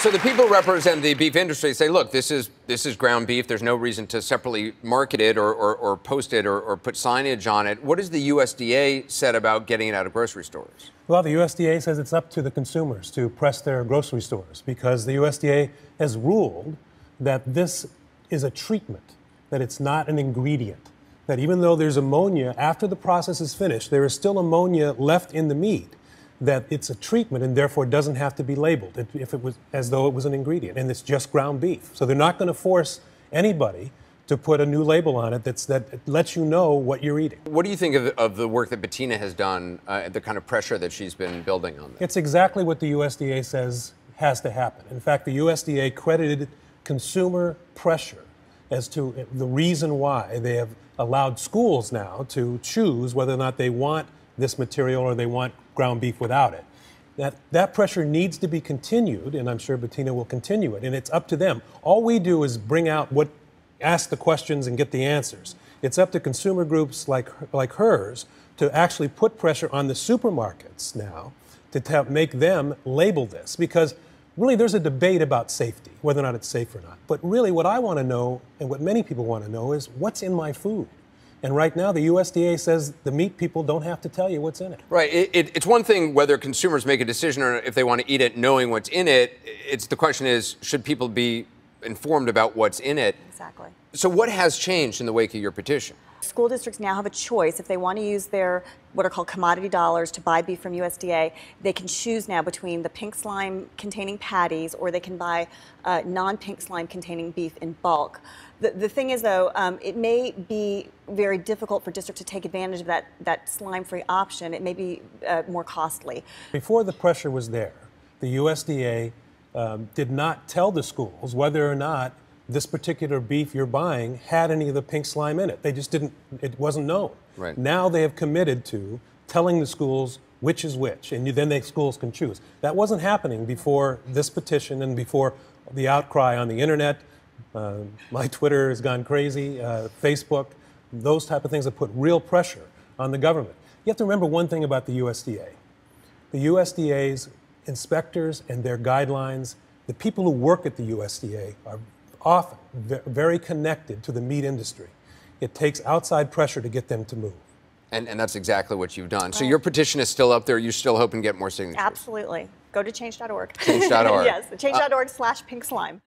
So the people who represent the beef industry say, look, this is ground beef. There's no reason to separately market it or post it or put signage on it. What has the USDA said about getting it out of grocery stores? Well, the USDA says it's up to the consumers to press their grocery stores because the USDA has ruled that this is a treatment, that it's not an ingredient, that even though there's ammonia, after the process is finished, there is still ammonia left in the meat, that it's a treatment and therefore doesn't have to be labeled if it was as though it was an ingredient, and it's just ground beef. So they're not going to force anybody to put a new label on it that lets you know what you're eating. What do you think of the work that Bettina has done, the kind of pressure that she's been building on this? It's exactly what the USDA says has to happen. In fact, the USDA credited consumer pressure as to the reason why they have allowed schools now to choose whether or not they want this material or they want ground beef without it. That pressure needs to be continued, and I'm sure Bettina will continue it, and it's up to them. All we do is bring out ask the questions and get the answers. It's up to consumer groups like hers to actually put pressure on the supermarkets now to make them label this, because really there's a debate about safety, whether or not it's safe or not. But really what I want to know, and what many people want to know, is what's in my food. And right now, the USDA says the meat people don't have to tell you what's in it. Right. It's one thing whether consumers make a decision or if they want to eat it knowing what's in it. The question is, should people be informed about what's in it? Exactly. So what has changed in the wake of your petition? School districts now have a choice. If they want to use their what are called commodity dollars to buy beef from USDA, they can choose now between the pink slime containing patties, or they can buy non-pink slime containing beef in bulk. The thing is, though, it may be very difficult for districts to take advantage of that slime-free option. It may be more costly. Before the pressure was there, the USDA did not tell the schools whether or not this particular beef you're buying had any of the pink slime in it. They just didn't, it wasn't known. Right. Now they have committed to telling the schools which is which, and then the schools can choose. That wasn't happening before this petition and before the outcry on the internet. My Twitter has gone crazy, Facebook, those type of things that put real pressure on the government. You have to remember one thing about the USDA. The USDA's inspectors and their guidelines, the people who work at the USDA are often very connected to the meat industry. It takes outside pressure to get them to move. And that's exactly what you've done. Right. So your petition is still up there. You're still hoping to get more signatures? Absolutely. Go to change.org. Change.org. Yes, change.org/pink slime.